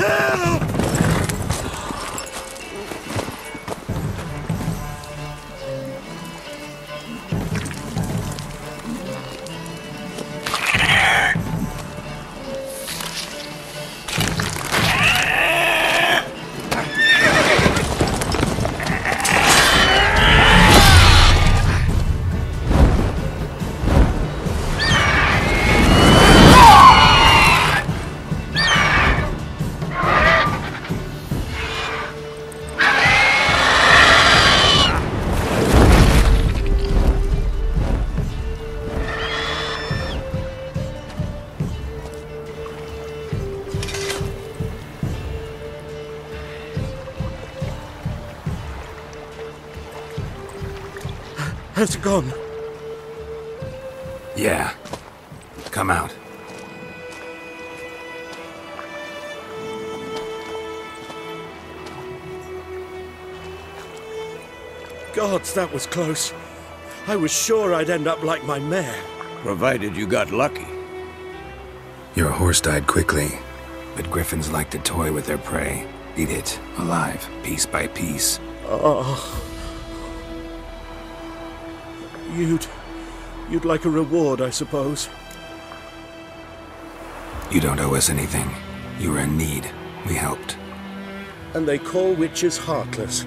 Help! Has it gone? Yeah. Come out. Gods, that was close. I was sure I'd end up like my mare. Provided you got lucky. Your horse died quickly, but griffins like to toy with their prey. Eat it, alive, piece by piece. Oh. You'd like a reward, I suppose. You don't owe us anything. You were in need. We helped. And they call witches heartless.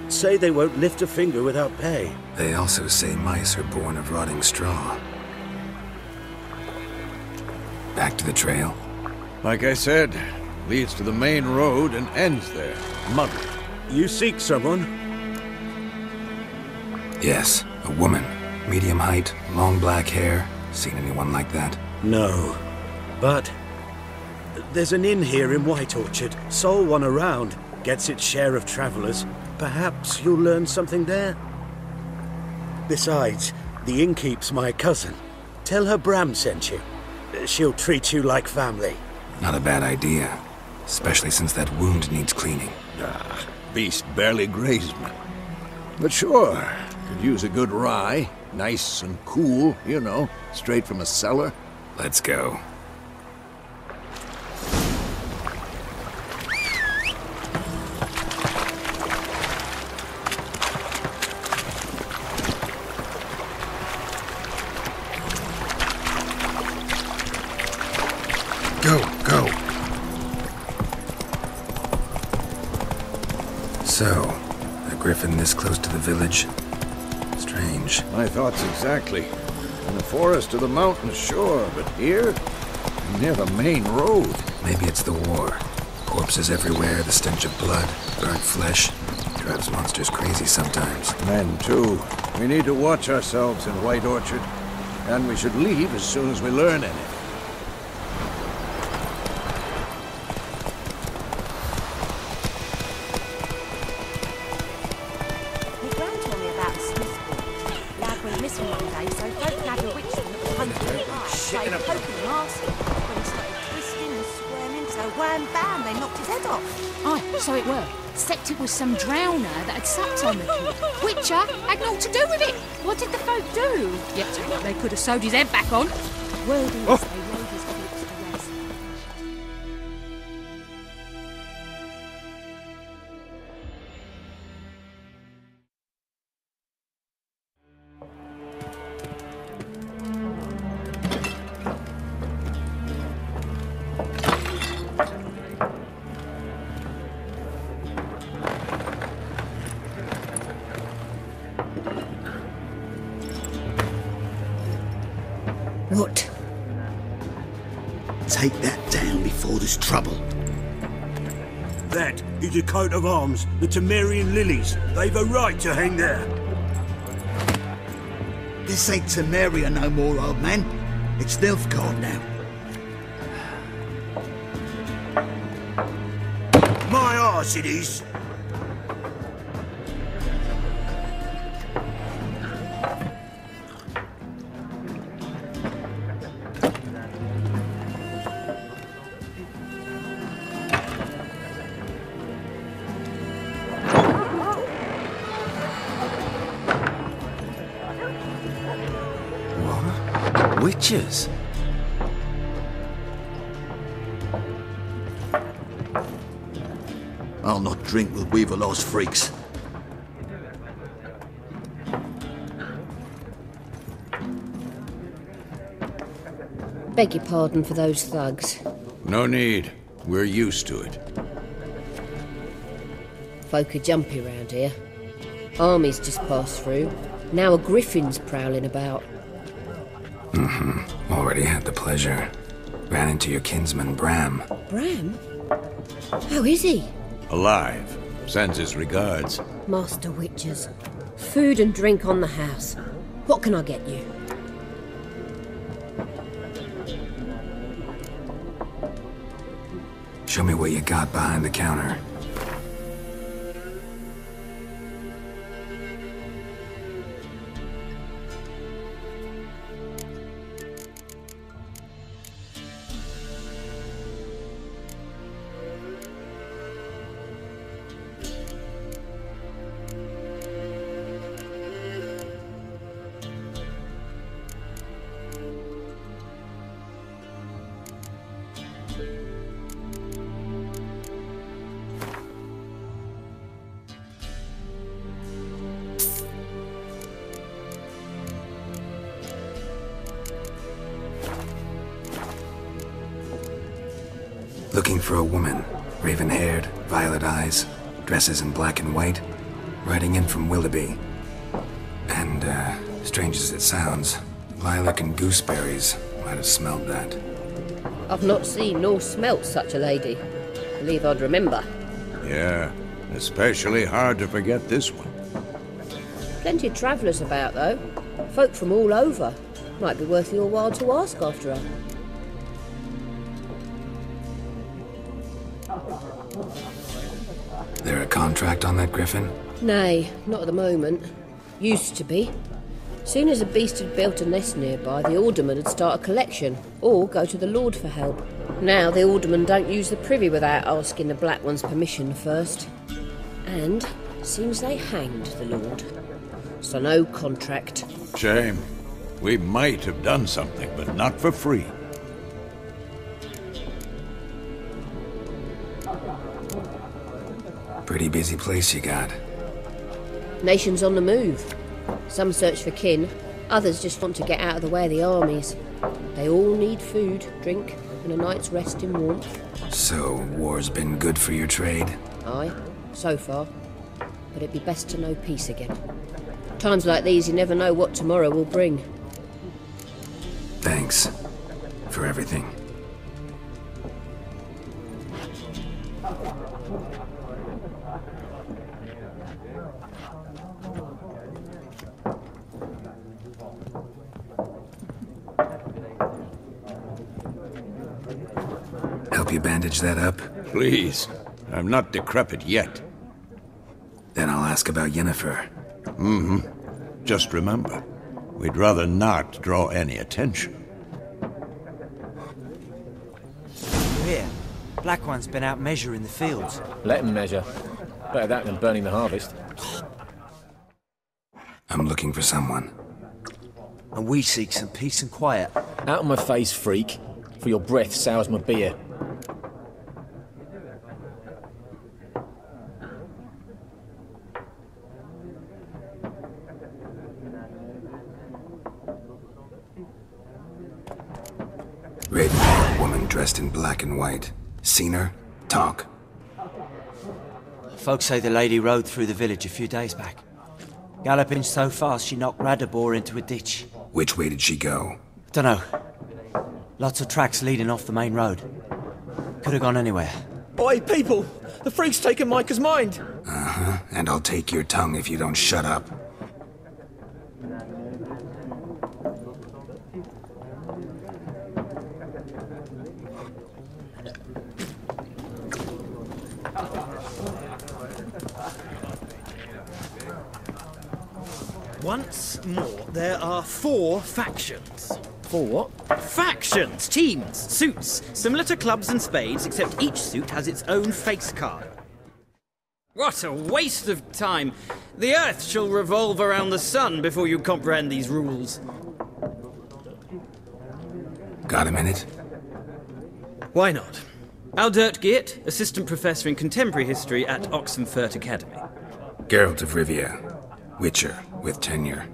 Say they won't lift a finger without pay. They also say mice are born of rotting straw. Back to the trail? Like I said, leads to the main road and ends there. Muddled. You seek someone? Yes, a woman. Medium height, long black hair. Seen anyone like that? No. But there's an inn here in White Orchard. Sole one around. Gets its share of travelers. Perhaps you'll learn something there? Besides, the innkeep's my cousin. Tell her Bram sent you. She'll treat you like family. Not a bad idea. Especially since that wound needs cleaning. Ah, beast barely grazed me. But sure, could use a good rye. Nice and cool, you know, straight from a cellar. Let's go. Go. So, a griffin this close to the village? Strange. My thoughts exactly. In the forest or the mountains, sure, but here? Near the main road. Maybe it's the war. Corpses everywhere, the stench of blood, burnt flesh. Drives monsters crazy sometimes. Men, too. We need to watch ourselves in White Orchard. And we should leave as soon as we learn anything. So it were. Except it was some drowner that had sucked on the kid. Witcher had naught to do with it. What did the folk do? Yet they could have sewed his head back on. Word is they laid his corpse to rest. What? Take that down before there's trouble. That is a coat of arms, the Temerian lilies. They've a right to hang there. This ain't Temeria no more, old man. It's Nilfgaard now. My arse it is. Witches? I'll not drink with Weaverlaw's freaks. Beg your pardon for those thugs. No need. We're used to it. Folk are jumpy round here. Armies just passed through. Now a Griffin's prowling about. Already had the pleasure. Ran into your kinsman, Bram. Bram? How is he? Alive. Sends his regards. Master Witchers. Food and drink on the house. What can I get you? Show me what you got behind the counter. Looking for a woman. Raven-haired, violet eyes, dresses in black and white. Riding in from Willoughby. And, strange as it sounds, lilac and gooseberries might have smelled that. I've not seen nor smelt such a lady. Believe I'd remember. Yeah, especially hard to forget this one. Plenty of travellers about, though. Folk from all over. Might be worth your while to ask after her. There a contract on that Griffin? Nay, not at the moment. Used to be. Soon as a beast had built a nest nearby, the alderman would start a collection, or go to the Lord for help. Now the alderman don't use the privy without asking the Black One's permission first. And seems they hanged the Lord. So no contract. Shame. We might have done something, but not for free. Pretty busy place you got. Nations on the move. Some search for kin, others just want to get out of the way of the armies. They all need food, drink, and a night's rest in warmth. So, war's been good for your trade? Aye, so far. But it'd be best to know peace again. Times like these, you never know what tomorrow will bring. Thanks. For everything. Help you bandage that up? Please. I'm not decrepit yet. Then I'll ask about Yennefer. Just remember, we'd rather not draw any attention. Here, Black One's been out measuring the fields. Let him measure. Better that than burning the harvest. I'm looking for someone. And we seek some peace and quiet. Out of my face, freak. For your breath sours my beer. Raven-haired woman dressed in black and white. Seen her? Talk. Folks say the lady rode through the village a few days back. Galloping so fast she knocked Radabor into a ditch. Which way did she go? Dunno. Lots of tracks leading off the main road. Could have gone anywhere. Oi, people! The freak's taken Micah's mind! Uh-huh, and I'll take your tongue if you don't shut up. Once more, there are 4 factions. For what? Factions! Teams! Suits! Similar to clubs and spades, except each suit has its own face card. What a waste of time! The Earth shall revolve around the sun before you comprehend these rules. Got a minute? Why not? Aldert Geert, Assistant Professor in Contemporary History at Oxenfurt Academy. Geralt of Rivia, Witcher with tenure.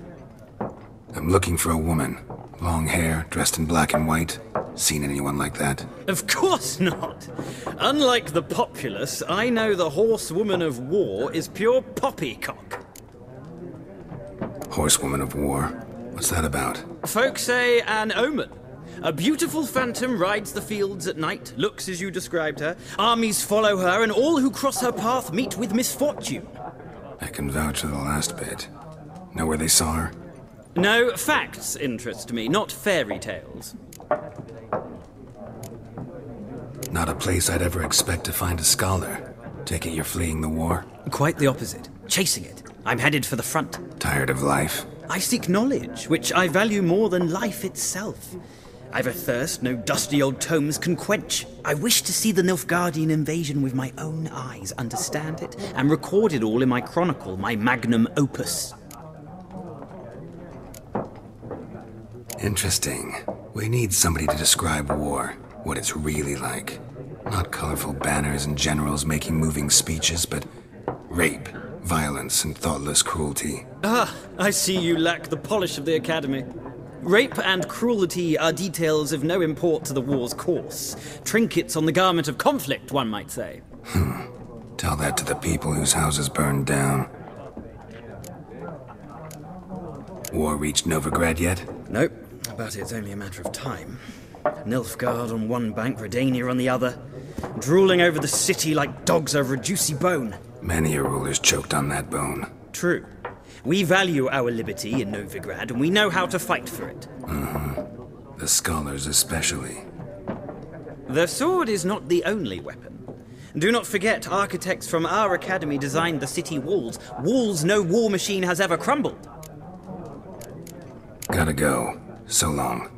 I'm looking for a woman. Long hair, dressed in black and white. Seen anyone like that? Of course not! Unlike the populace, I know the horsewoman of war is pure poppycock. Horsewoman of war? What's that about? Folk say an omen. A beautiful phantom rides the fields at night, looks as you described her. Armies follow her, and all who cross her path meet with misfortune. I can vouch for the last bit. Know where they saw her? No, facts interest me, not fairy tales. Not a place I'd ever expect to find a scholar. Take it you're fleeing the war? Quite the opposite. Chasing it. I'm headed for the front. Tired of life? I seek knowledge, which I value more than life itself. I've a thirst no dusty old tomes can quench. I wish to see the Nilfgaardian invasion with my own eyes, understand it, and record it all in my chronicle, my magnum opus. Interesting. We need somebody to describe war, what it's really like. Not colorful banners and generals making moving speeches, but rape, violence, and thoughtless cruelty. Ah, I see you lack the polish of the Academy. Rape and cruelty are details of no import to the war's course. Trinkets on the garment of conflict, one might say. Tell that to the people whose houses burned down. War reached Novigrad yet? Nope, but it's only a matter of time. Nilfgaard on one bank, Redania on the other, drooling over the city like dogs over a juicy bone. Many a ruler's choked on that bone. True. We value our liberty in Novigrad, and we know how to fight for it. The scholars especially. The sword is not the only weapon. Do not forget, architects from our academy designed the city walls. Walls no war machine has ever crumbled. Gotta go. So long.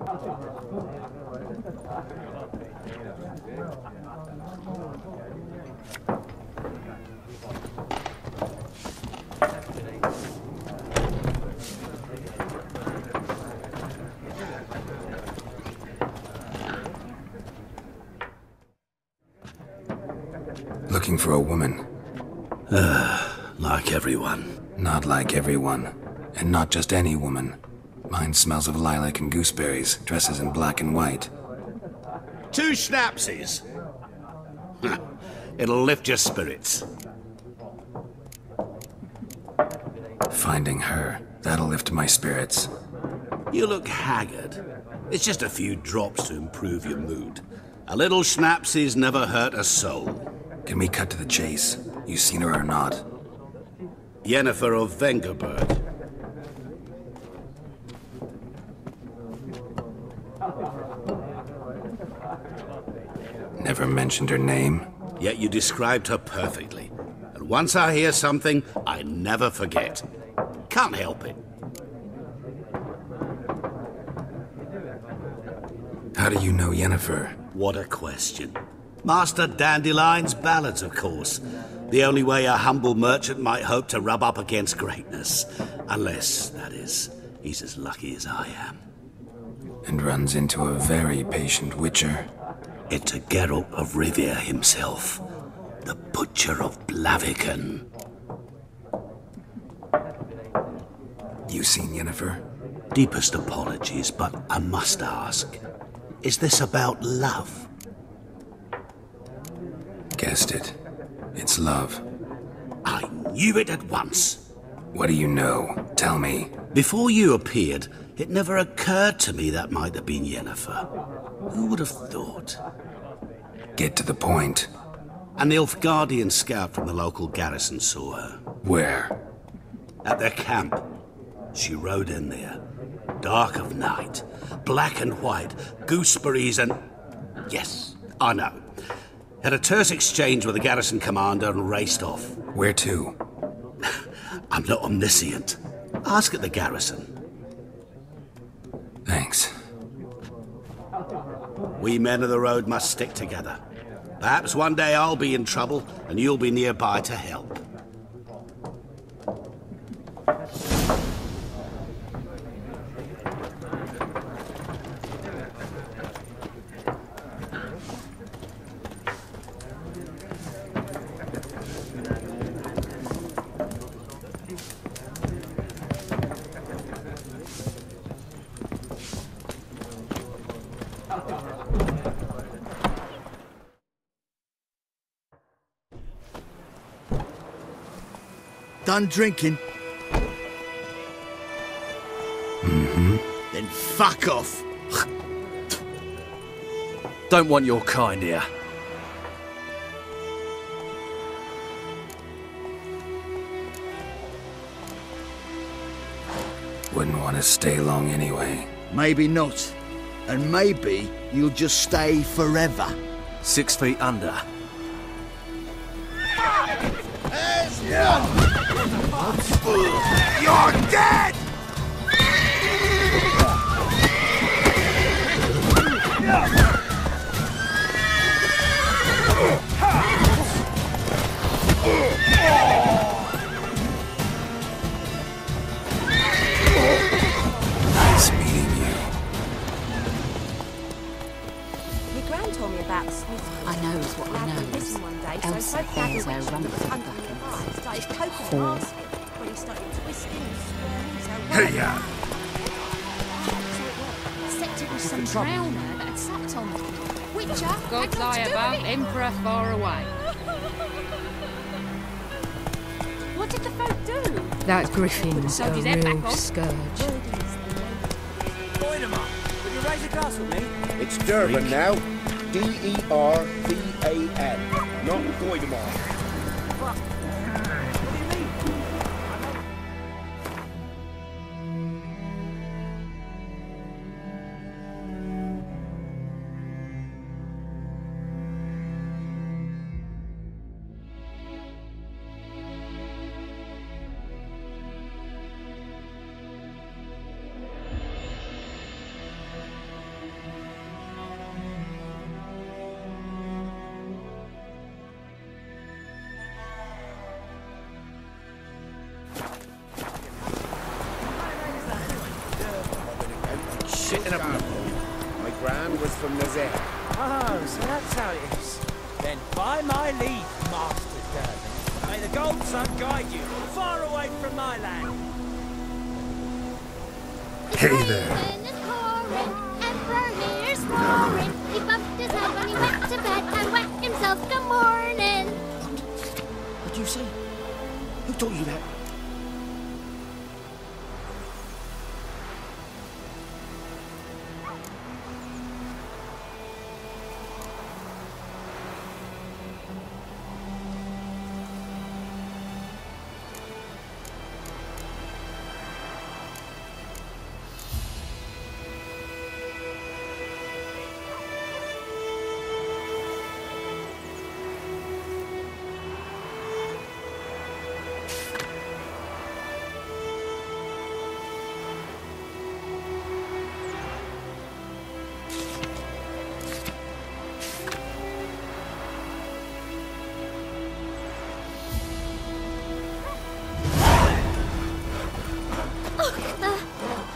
Looking for a woman. Like everyone. Not like everyone. And not just any woman. Mine smells of lilac and gooseberries, dresses in black and white. 2 schnapsies. It'll lift your spirits. Finding her, that'll lift my spirits. You look haggard. It's just a few drops to improve your mood. A little schnapsies never hurt a soul. Can we cut to the chase? You seen her or not? Yennefer of Vengerberg. Never mentioned her name. Yet you described her perfectly. And once I hear something, I never forget. Can't help it. How do you know Yennefer? What a question. Master Dandelion's ballads, of course. The only way a humble merchant might hope to rub up against greatness. Unless, that is, he's as lucky as I am. And runs into a very patient witcher. It's a Geralt of Rivia himself. The Butcher of Blaviken. You seen Yennefer? Deepest apologies, but I must ask. Is this about love? Guessed it. It's love. I knew it at once. What do you know? Tell me. Before you appeared, it never occurred to me that might have been Yennefer. Who would have thought? Get to the point. A Nilfgaardian scout from the local garrison saw her. Where? At their camp. She rode in there. Dark of night. Black and white. Gooseberries and... Yes, I know. Had a terse exchange with the garrison commander and raced off. Where to? I'm not omniscient. Ask at the garrison. Thanks. We men of the road must stick together. Perhaps one day I'll be in trouble and you'll be nearby to help. Done drinking? Mm-hmm. Then fuck off. Don't want your kind here. Wouldn't want to stay long anyway. Maybe not. And maybe you'll just stay forever. 6 feet under. You're dead! Nice meeting you. Your gran told me about the Smith. I know is what I know. One day, Elsa so both bears Dad her and rump Richard of under buckets. the eye, started poking Four. and asking when he started twisting and squirming. So Hey, yeah. Except it was some drowner that had supped on me. Witcher, God's eye above, Emperor far away. what did the folk do? That Griffin's a his head back real on. scourge. Would you raise a glass with me? It's Durban now. D-E-R-V-A-N. Not Goidemar. My gran was from Nazir. Oh, so that's how it is. Then by my leave, Master Durban, may the gold sun guide you far away from my land. Hey there. Emperor here's roaring. He bumped his head when he went to bed and whacked himself good morning. What do you say? Who told you that?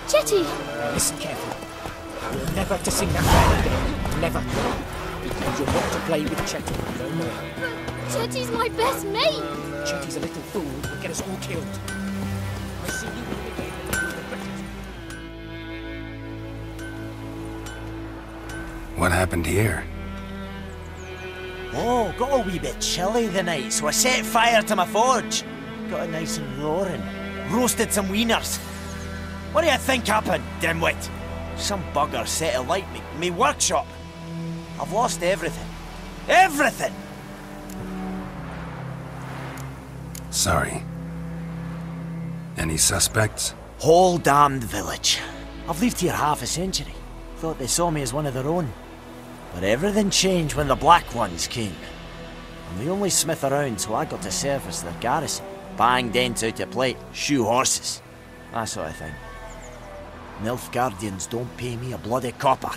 Chetty! Listen carefully. You're never to sing that song again. Never. Because you're not to play with Chetty no more. Chetty's my best mate! Chetty's a little fool who will get us all killed. I see you moving away from the British. What happened here? Oh, got a wee bit chilly the night, so I set fire to my forge. Got it nice and roaring. Roasted some wieners. What do you think happened, dimwit? Some bugger set alight me workshop. I've lost everything. Everything! Sorry. Any suspects? Whole damned village. I've lived here half a century. Thought they saw me as one of their own. But everything changed when the Black Ones came. I'm the only smith around, so I got to service their garrison. Bang dents out your plate, shoe horses. That sort of thing. Nilfgaardians don't pay me a bloody copper.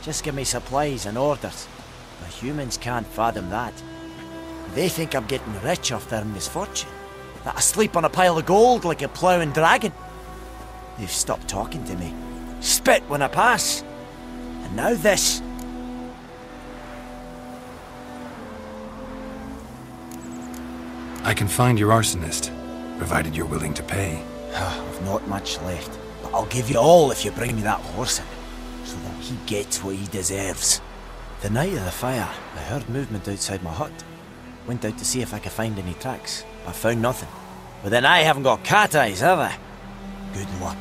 Just give me supplies and orders. The humans can't fathom that. They think I'm getting rich off their misfortune. That I sleep on a pile of gold like a ploughing dragon. They've stopped talking to me. Spit when I pass. And now this. I can find your arsonist, provided you're willing to pay. I've not much left, but I'll give you all if you bring me that horse in. So there's he gets what he deserves. The night of the fire, I heard movement outside my hut. Went out to see if I could find any tracks, but found nothing. But then I haven't got cat eyes, have I? Good luck.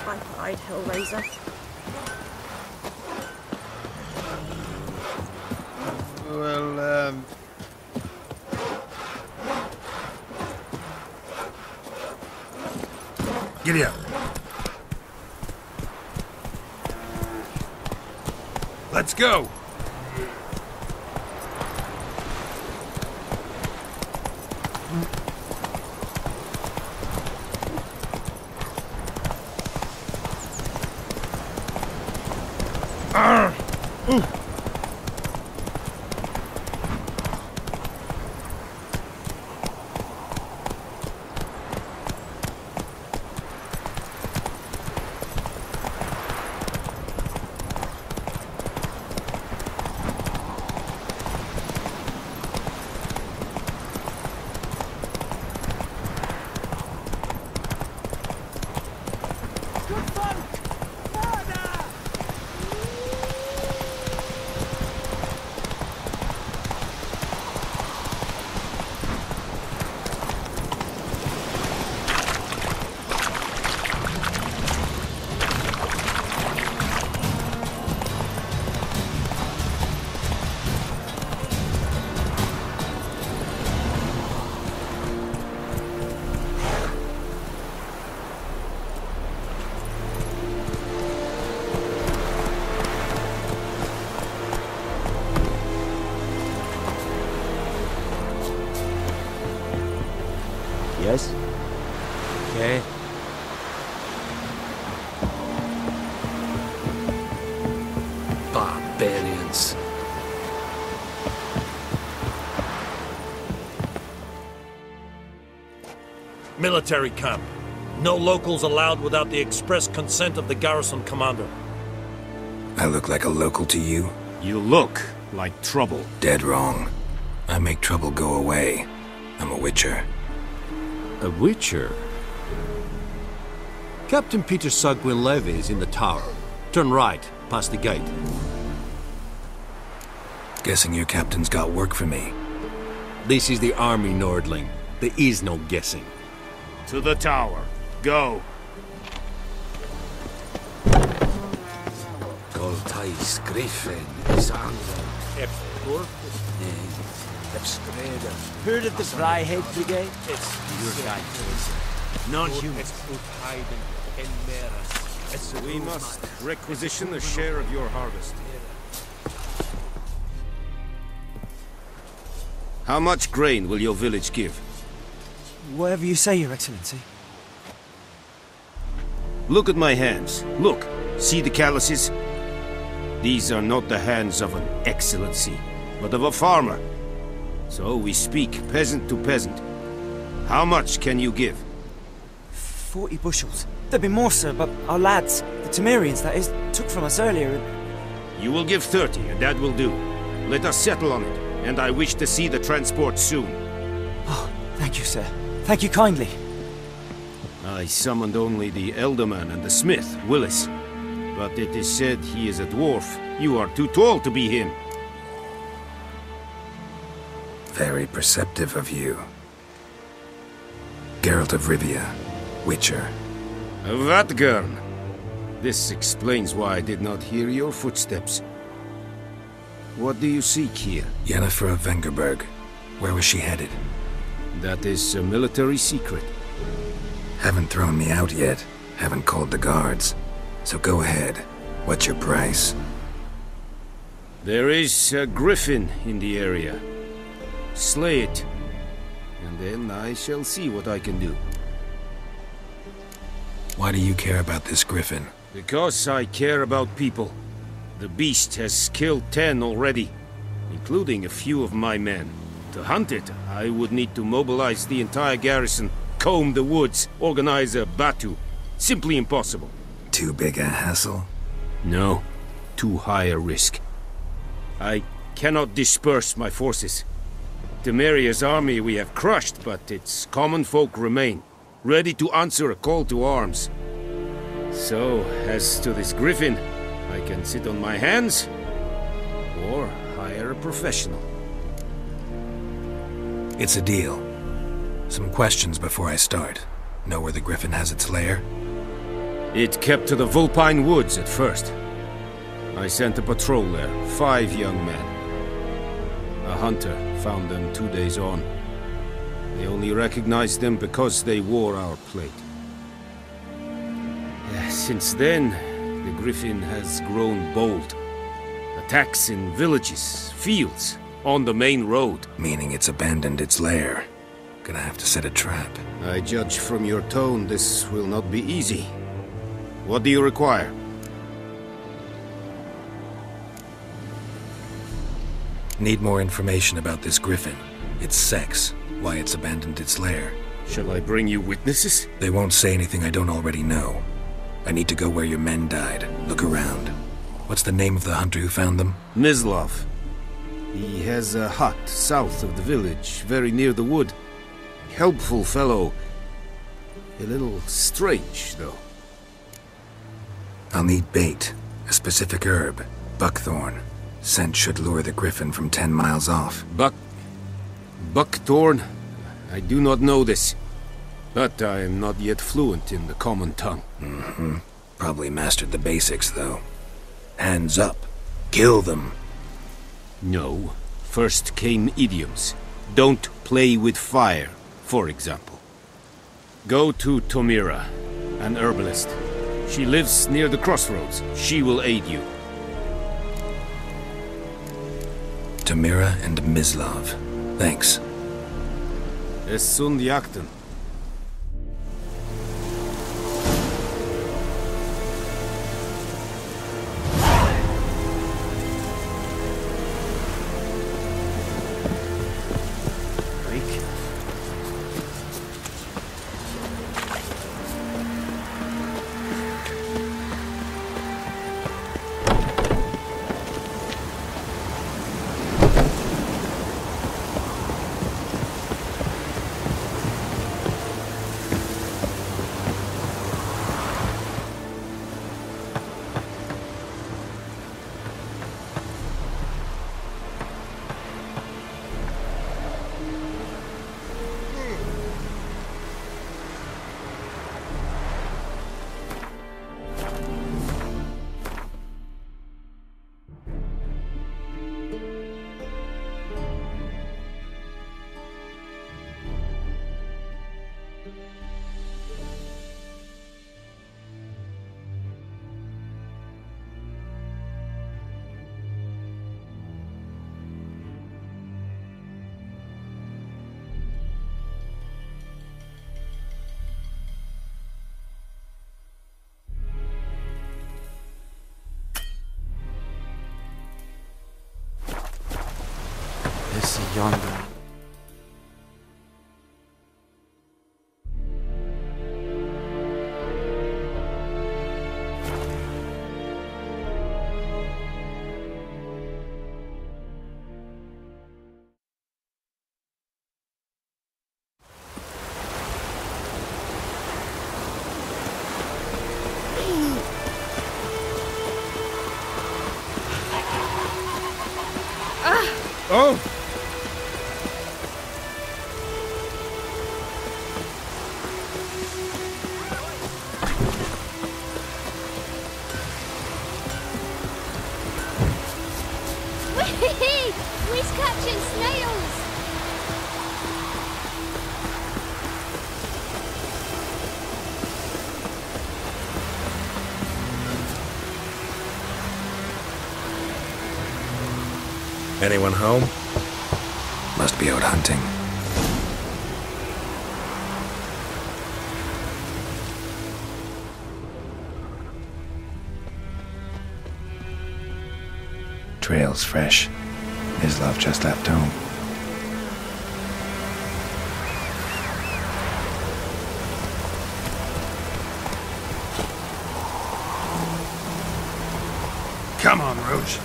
Bye-bye, Hellraiser. Well, Giddy up. Let's go! Yes? Okay. Barbarians. Military camp. No locals allowed without the express consent of the garrison commander. I look like a local to you? You look like trouble. Dead wrong. I make trouble go away. I'm a witcher. A witcher? Captain Peter Sugwin Levy is in the tower. Turn right, past the gate. Guessing your captain's got work for me. This is the army, Nordling. There is no guessing. To the tower. Go. Goltais Griffin is under. Heard of the Fryhead Brigade? Your guy. Non-humans. We must requisition a share of your harvest. How much grain will your village give? Whatever you say, Your Excellency. Look at my hands. Look. See the calluses? These are not the hands of an excellency, but of a farmer. So we speak peasant to peasant. How much can you give? 40 bushels. There'd be more, sir, but our lads, the Temerians, that is, took from us earlier. You will give 30, and that will do. Let us settle on it, and I wish to see the transport soon. Oh, thank you, sir. Thank you kindly. I summoned only the Elderman and the smith, Willis. But it is said he is a dwarf. You are too tall to be him. Very perceptive of you. Geralt of Rivia, Witcher. Vatgern. This explains why I did not hear your footsteps. What do you seek here? Yennefer of Vengerberg. Where was she headed? That is a military secret. Haven't thrown me out yet. Haven't called the guards. So go ahead. What's your price? There is a Griffin in the area. Slay it. And then I shall see what I can do. Why do you care about this Griffin? Because I care about people. The beast has killed 10 already, including a few of my men. To hunt it, I would need to mobilize the entire garrison, comb the woods, organize a batu. Simply impossible. Too big a hassle? No, too high a risk. I cannot disperse my forces. Temeria's army we have crushed, but its common folk remain, ready to answer a call to arms. So, as to this Griffin, I can sit on my hands, or hire a professional. It's a deal. Some questions before I start. Know where the Griffin has its lair? It kept to the Vulpine Woods at first. I sent a patrol there, 5 young men. A hunter found them 2 days on. They only recognized them because they wore our plate. Since then, the Griffin has grown bold. Attacks in villages, fields, on the main road. Meaning it's abandoned its lair. Gonna have to set a trap. I judge from your tone this will not be easy. What do you require? Need more information about this Griffin. Its sex, why it's abandoned its lair. Shall I bring you witnesses? They won't say anything I don't already know. I need to go where your men died. Look around. What's the name of the hunter who found them? Mislav. He has a hut south of the village, very near the wood. Helpful fellow. A little strange, though. I'll need bait. A specific herb. Buckthorn. Scent should lure the Griffin from 10 miles off. Buckthorn? I do not know this. But I am not yet fluent in the common tongue. Probably mastered the basics, though. Hands up. Kill them. No. First came idioms. Don't play with fire, for example. Go to Tomira, an herbalist. She lives near the crossroads. She will aid you. Tomira and Mislav. Thanks. Es sunt jakten. Yonder. Oh! We're catching snails! Anyone home? Must be out hunting. Trail's fresh. Mislav just left home. Come on, Roach.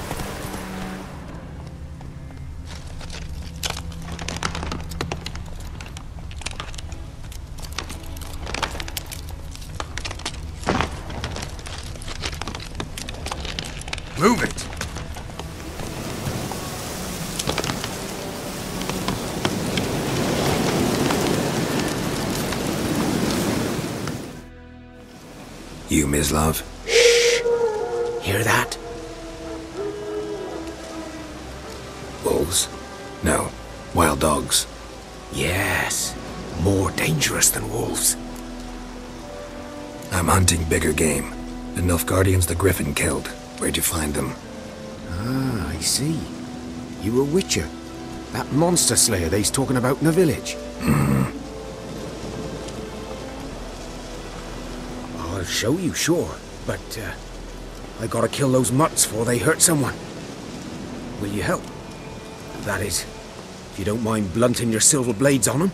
You, Mislav? Hear that? Wolves? No. Wild dogs. Yes. More dangerous than wolves. I'm hunting bigger game. The Nilfgaardians the Griffin killed. Where'd you find them? Ah, I see. You a witcher. That monster slayer they's talking about in the village. I'll show you, sure. But, I gotta kill those mutts before they hurt someone. Will you help? That is, if you don't mind blunting your silver blades on them.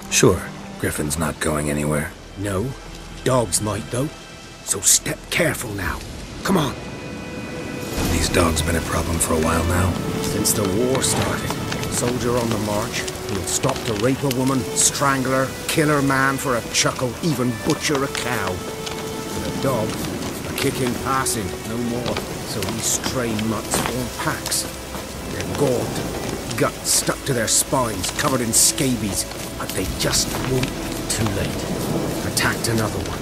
Sure. Griffin's not going anywhere. No. Dogs might, though. So step careful now. Come on. These dogs been a problem for a while now? Since the war started. Soldier on the march. He'll stop to rape a woman, strangle her, kill her man for a chuckle, even butcher a cow. And a dog, a kicking passing, no more. So these stray mutts form packs. They're gaunt, guts stuck to their spines, covered in scabies, but they just won't. Too late. Attacked another one.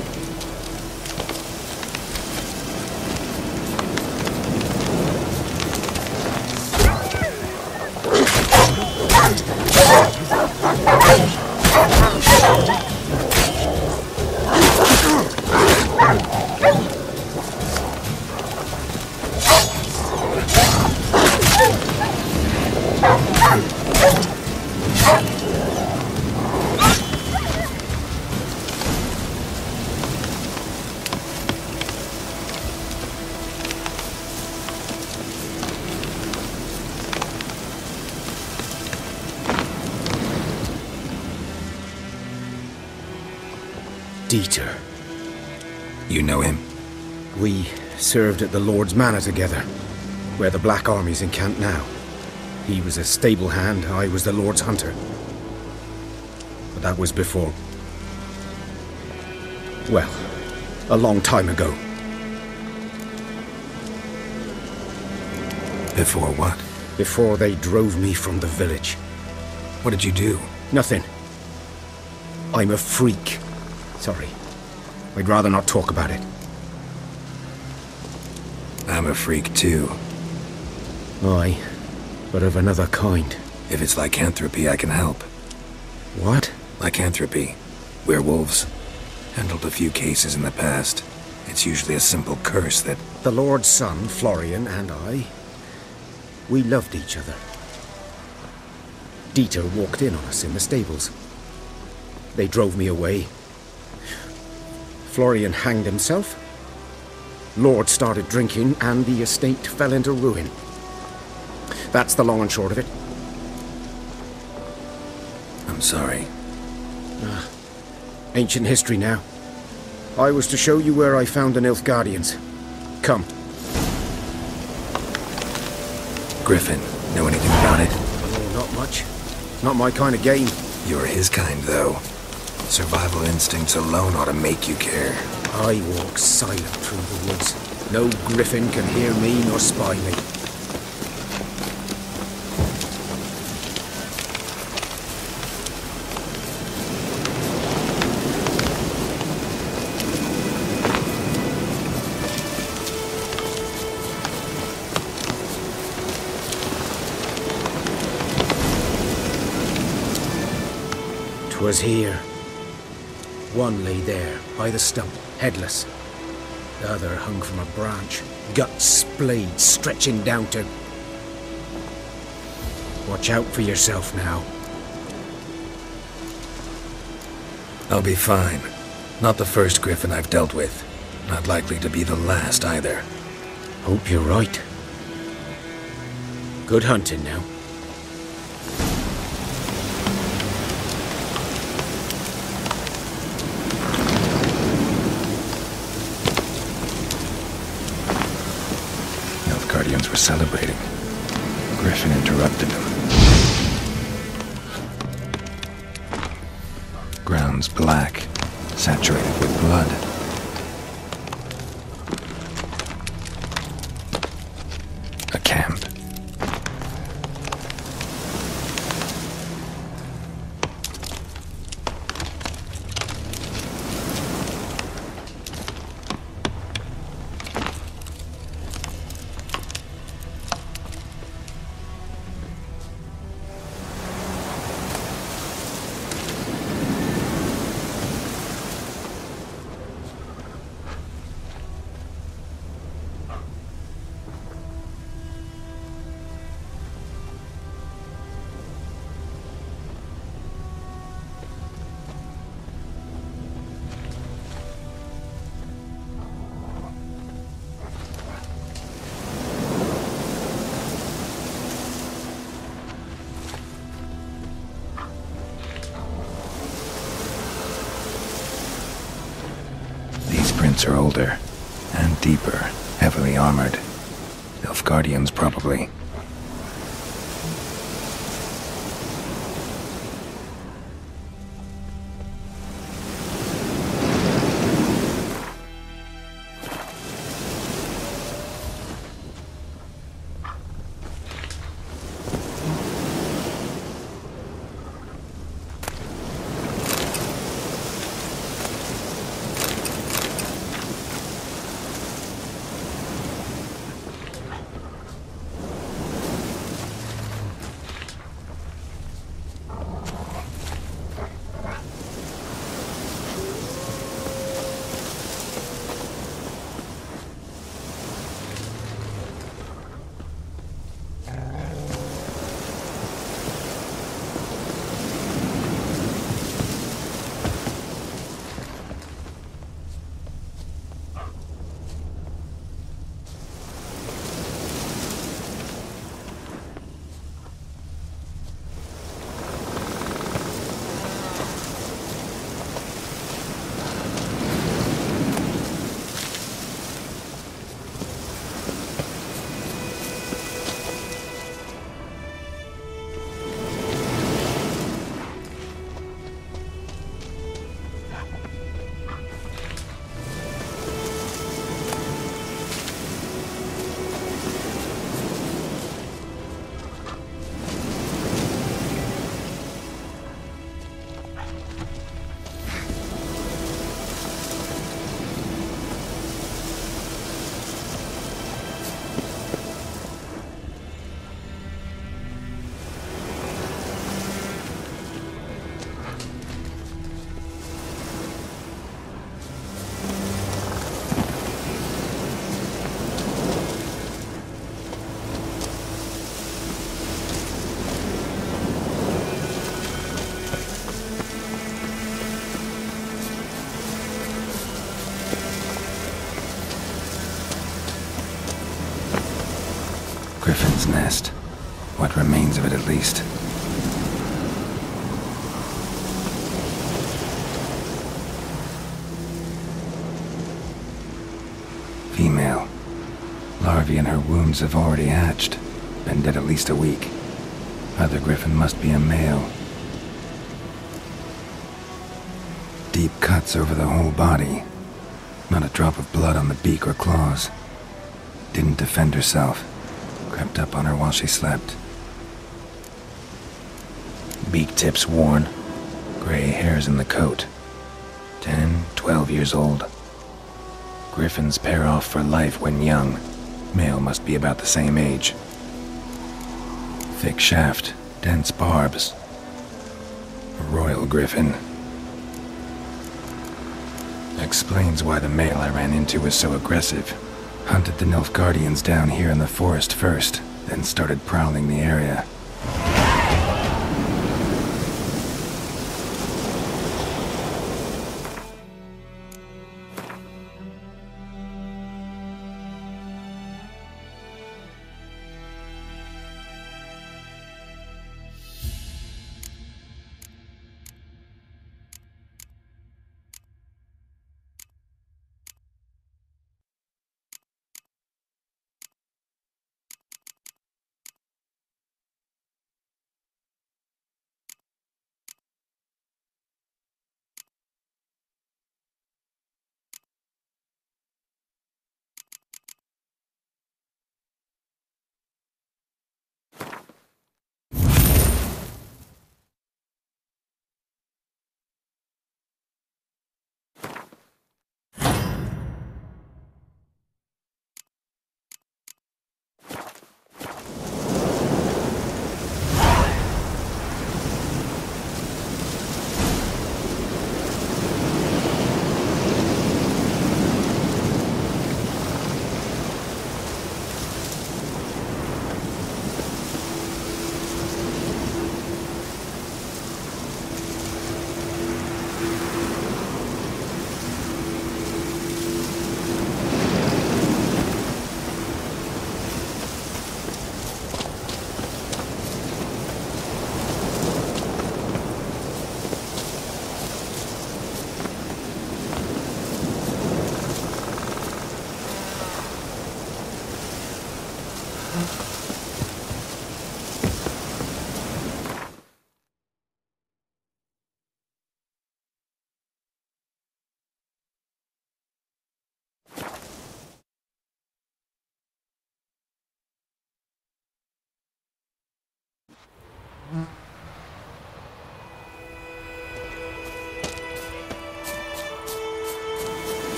Dieter. You know him? We served at the Lord's Manor together, where the Black Army's encamped now. He was a stable hand, I was the Lord's hunter. But that was before... well, a long time ago. Before what? Before they drove me from the village. What did you do? Nothing. I'm a freak. Sorry. I'd rather not talk about it. I'm a freak too. Aye, but of another kind. If it's lycanthropy, I can help. What? Lycanthropy. Werewolves. Handled a few cases in the past. It's usually a simple curse that... The Lord's son, Florian, and I... we loved each other. Dieter walked in on us in the stables. They drove me away. Florian hanged himself. Lord started drinking, and the estate fell into ruin. That's the long and short of it. I'm sorry. Ancient history now. I was to show you where I found the Nilfgaardians. Come. Griffin, know anything about it? Oh, not much. Not my kind of game. You're his kind, though. Survival instincts alone ought to make you care. I walk silent through the woods. No Griffin can hear me nor spy me. 'Twas here. One lay there, by the stump, headless. The other hung from a branch, guts splayed, stretching down to... Watch out for yourself now. I'll be fine. Not the first Griffin I've dealt with. Not likely to be the last, either. Hope you're right. Good hunting now. Guardians were celebrating. Griffin interrupted them. Ground's black, saturated with blood. A camp. Suits are older and deeper, heavily armored. Nilfgaardians, probably. Griffin's nest. What remains of it, at least. Female. Larvae in her wounds have already hatched. Been dead at least a week. Other Griffin must be a male. Deep cuts over the whole body. Not a drop of blood on the beak or claws. Didn't defend herself. Crept up on her while she slept. Beak tips worn. Gray hairs in the coat. 10, 12 years old. Griffins pair off for life when young. Male must be about the same age. Thick shaft, dense barbs. A royal griffin. Explains why the male I ran into was so aggressive. Hunted the Nilfgaardians down here in the forest first, then started prowling the area.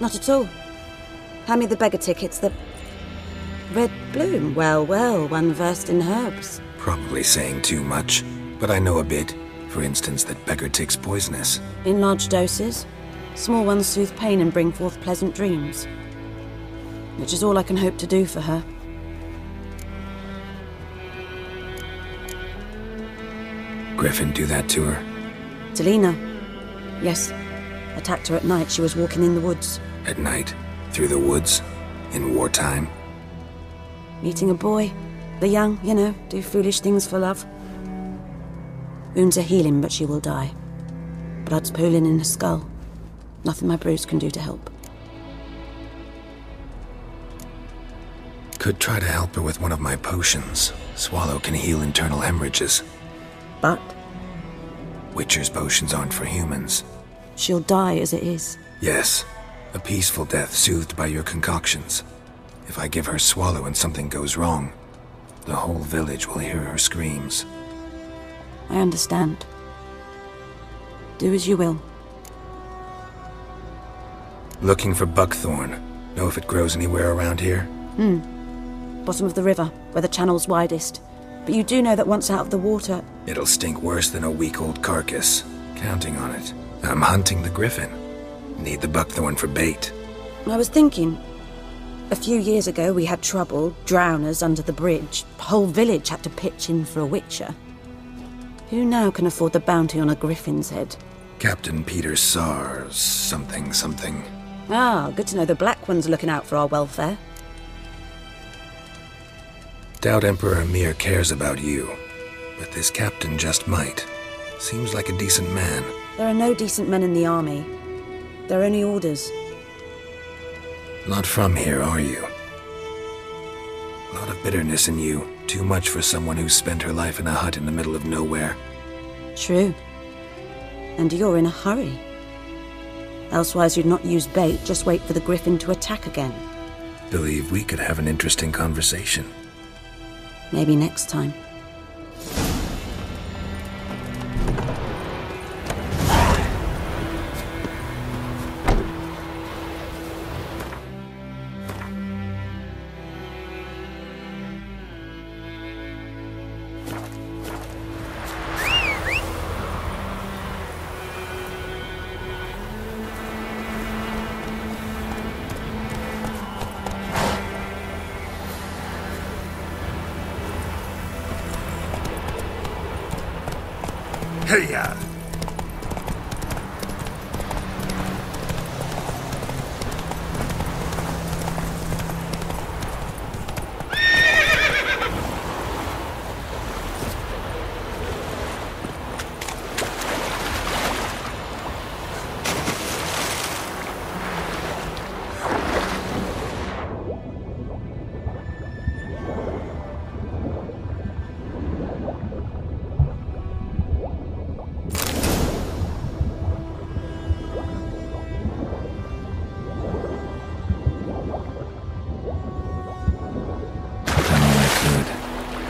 Not at all. Hand me the beggar tickets, the red bloom. Well, well, one versed in herbs. Probably saying too much, but I know a bit. For instance, that beggar tick's poisonous. In large doses. Small ones soothe pain and bring forth pleasant dreams. Which is all I can hope to do for her. Griffin do that to her? Delina. Yes. Attacked her at night. She was walking in the woods. At night? Through the woods? In wartime? Meeting a boy. The young, you know, do foolish things for love. Wounds are healing, but she will die. Blood's pooling in her skull. Nothing my bruise can do to help. Could try to help her with one of my potions. Swallow can heal internal hemorrhages. But? Witcher's potions aren't for humans. She'll die as it is. Yes. A peaceful death soothed by your concoctions. If I give her Swallow and something goes wrong, the whole village will hear her screams. I understand. Do as you will. Looking for buckthorn. Know if it grows anywhere around here? Bottom of the river, where the channel's widest. But you do know that once out of the water... It'll stink worse than a week-old carcass. Counting on it. I'm hunting the Griffin. Need the buckthorn for bait. I was thinking... A few years ago we had trouble, drowners under the bridge. The whole village had to pitch in for a witcher. Who now can afford the bounty on a Griffin's head? Captain Peter Sars, something. Ah, good to know the Black One's looking out for our welfare. Doubt Emperor Emir cares about you, but this captain just might. Seems like a decent man. There are no decent men in the army. There are only orders. Not from here, are you? A lot of bitterness in you. Too much for someone who's spent her life in a hut in the middle of nowhere. True. And you're in a hurry. Elsewise you'd not use bait, just wait for the Griffin to attack again. Believe we could have an interesting conversation. Maybe next time. Hey-ya!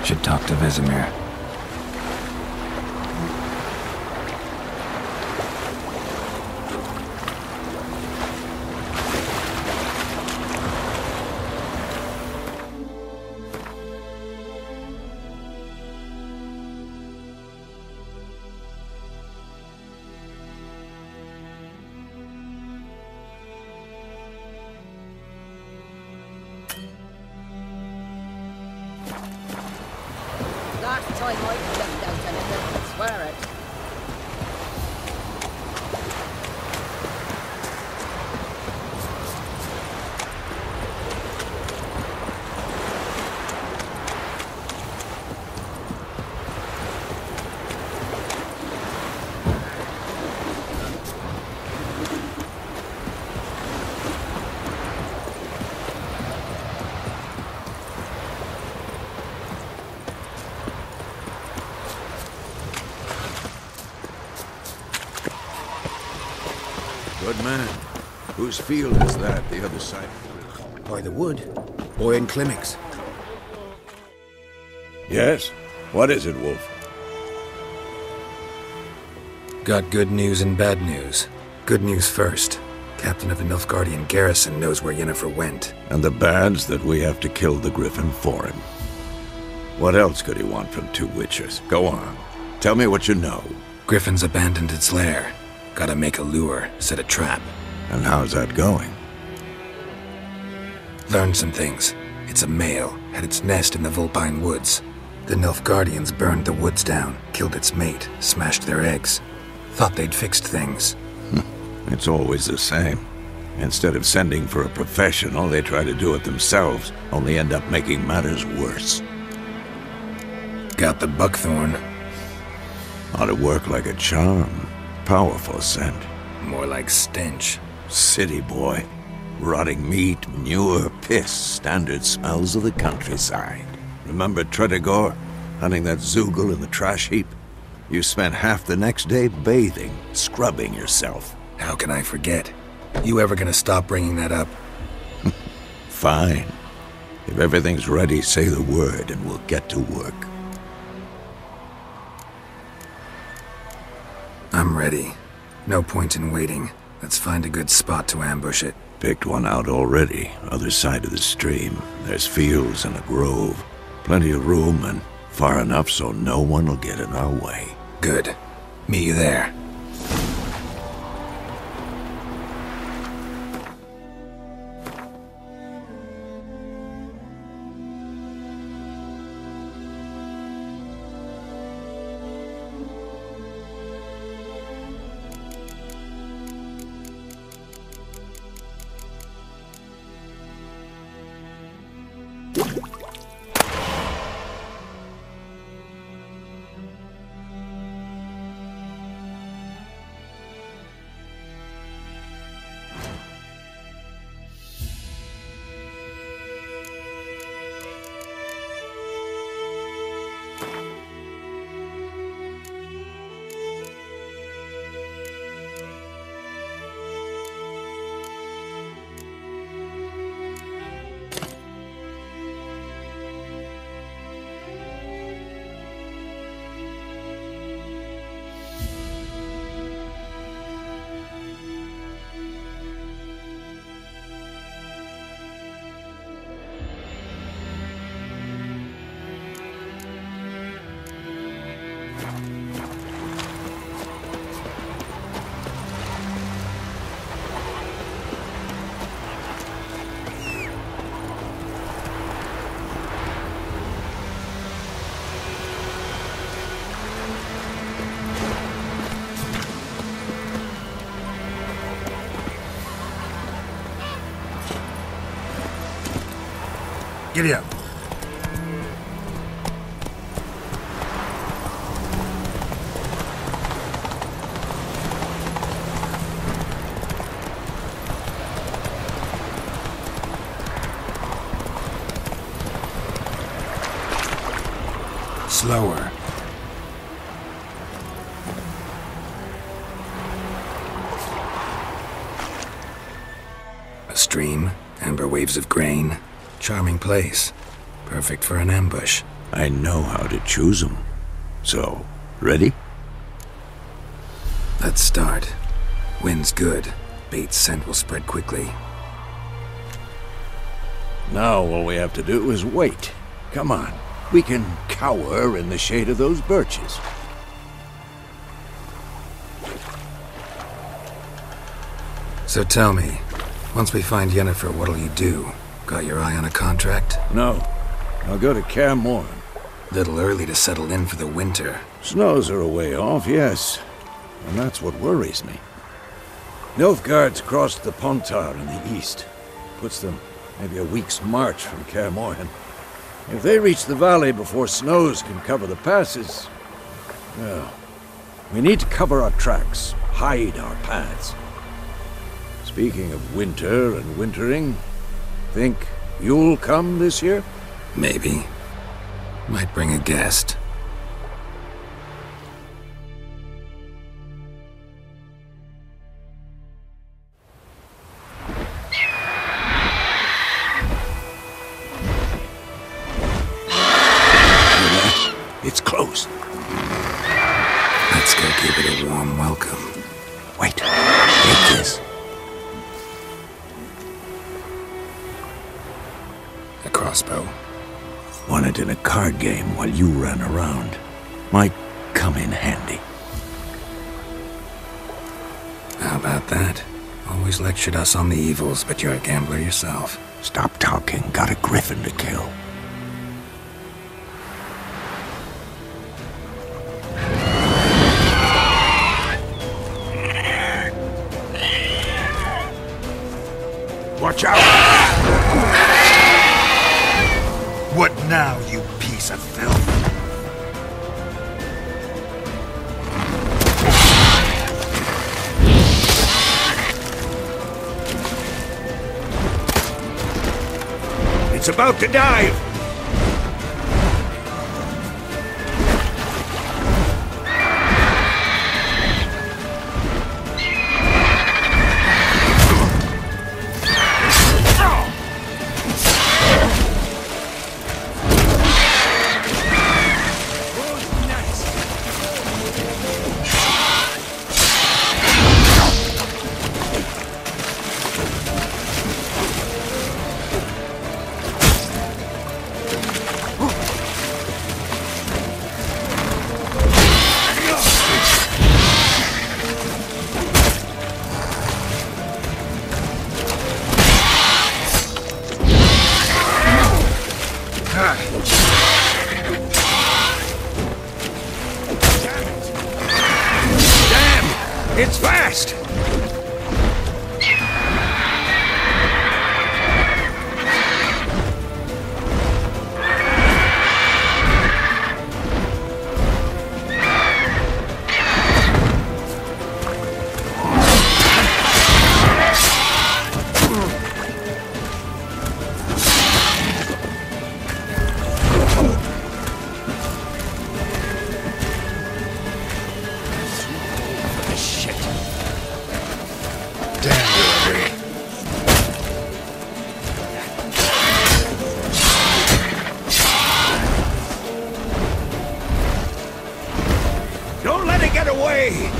Should talk to Vesemir. Last time I jumped out anything, I swear it. Good man. Whose field is that, the other side of the river? By the wood. Boy in Climmix. Yes? What is it, Wolf? Got good news and bad news. Good news first. Captain of the Nilfgaardian garrison knows where Yennefer went. And the bad's that we have to kill the Griffin for him. What else could he want from two witchers? Go on. Tell me what you know. Griffin's abandoned its lair. Gotta make a lure, set a trap. And how's that going? Learned some things. It's a male, had its nest in the Vulpine Woods. The Nilfgaardians burned the woods down, killed its mate, smashed their eggs. Thought they'd fixed things. It's always the same. Instead of sending for a professional, they try to do it themselves, only end up making matters worse. Got the buckthorn. Ought to work like a charm. Powerful scent. More like stench. City boy. Rotting meat, manure, piss. Standard smells of the countryside. Remember Tredegor? Hunting that Zoogle in the trash heap? You spent half the next day bathing, scrubbing yourself. How can I forget? You ever gonna stop bringing that up? Fine. If everything's ready, say the word and we'll get to work. I'm ready. No point in waiting. Let's find a good spot to ambush it. Picked one out already, other side of the stream. There's fields and a grove. Plenty of room and far enough so no one will get in our way. Good. Meet you there. Giddy up. Slower. A stream, amber waves of grain. Charming place. Perfect for an ambush. I know how to choose them. So, ready? Let's start. Wind's good. Bait's scent will spread quickly. Now all we have to do is wait. Come on. We can cower in the shade of those birches. So tell me, once we find Yennefer, what'll you do? Got your eye on a contract? No. I'll go to Kaer Morhen. Little early to settle in for the winter. Snows are a way off, yes. And that's what worries me. Nilfgaard's crossed the Pontar in the east. Puts them maybe a week's march from Kaer Morhen. If they reach the valley before snows can cover the passes, well, we need to cover our tracks, hide our paths. Speaking of winter and wintering, think you'll come this year? Maybe. Might bring a guest. It's close. Let's go give it a warm welcome. Wait. Take this. A crossbow. Won it in a card game while you ran around. Might come in handy. How about that? Always lectured us on the evils, but you're a gambler yourself. Stop talking. Got a Griffin to kill. Watch out! What now, you piece of filth? It's about to dive! It's fast! Don't let it get away!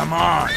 Come on!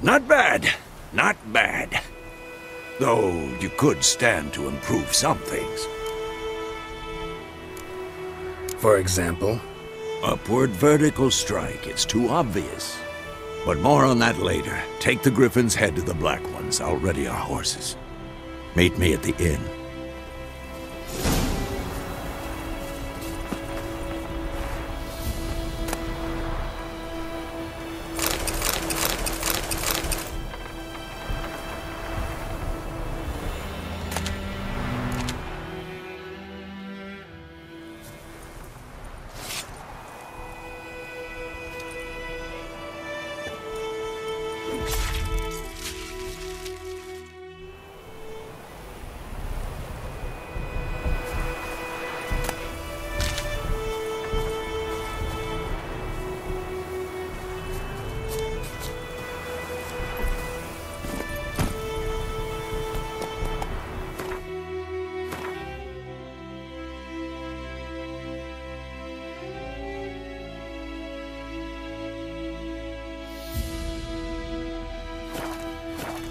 Not bad. Not bad. Though you could stand to improve some things. For example? Upward vertical strike. It's too obvious. But more on that later. Take the Griffin's head to the Black Ones. I'll ready our horses. Meet me at the inn.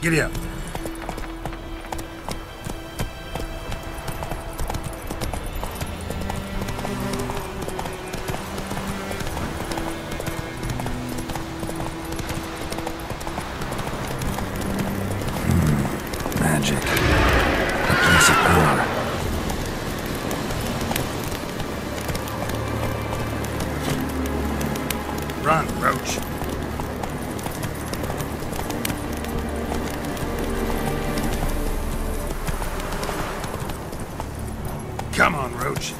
Giddy up. Magic. A piece of power. Run, Roach. Come on, Roach.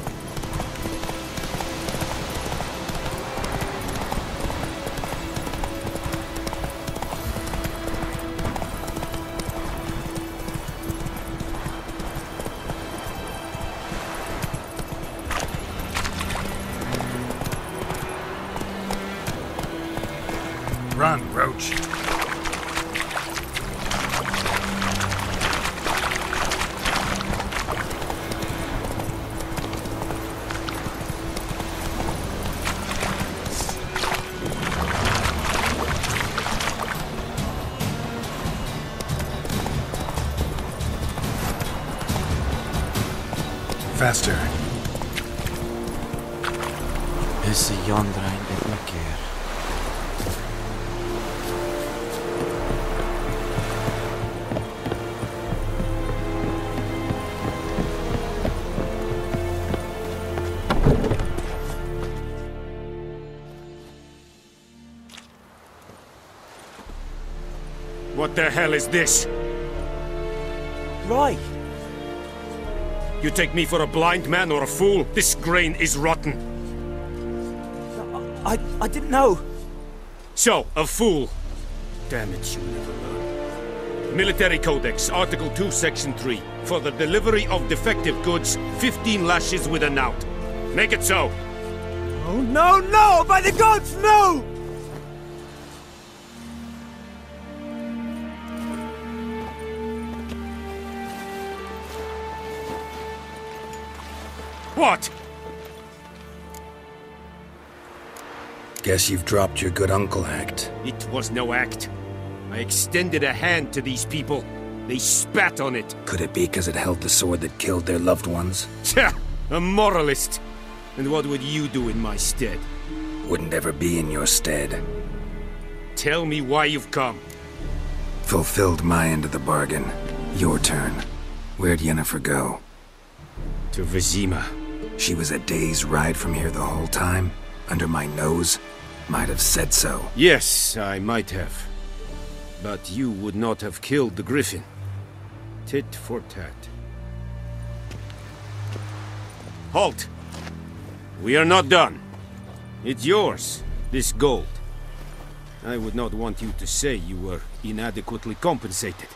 Run, Roach. Faster. Is the yonder ain't it look here? What the hell is this? Right. You take me for a blind man or a fool? This grain is rotten. I didn't know. So, a fool. Damn it, you never learn. Military Codex, Article 2, Section 3. For the delivery of defective goods, 15 lashes with a knout. Make it so. Oh, no, no! By the gods, no! What? Guess you've dropped your good uncle act. It was no act. I extended a hand to these people. They spat on it. Could it be because it held the sword that killed their loved ones? Tja! A moralist. And what would you do in my stead? Wouldn't ever be in your stead. Tell me why you've come. Fulfilled my end of the bargain. Your turn. Where'd Yennefer go? To Vizima. She was a day's ride from here the whole time? Under my nose? Might have said so. Yes, I might have. But you would not have killed the Griffin. Tit for tat. Halt! We are not done. It's yours, this gold. I would not want you to say you were inadequately compensated.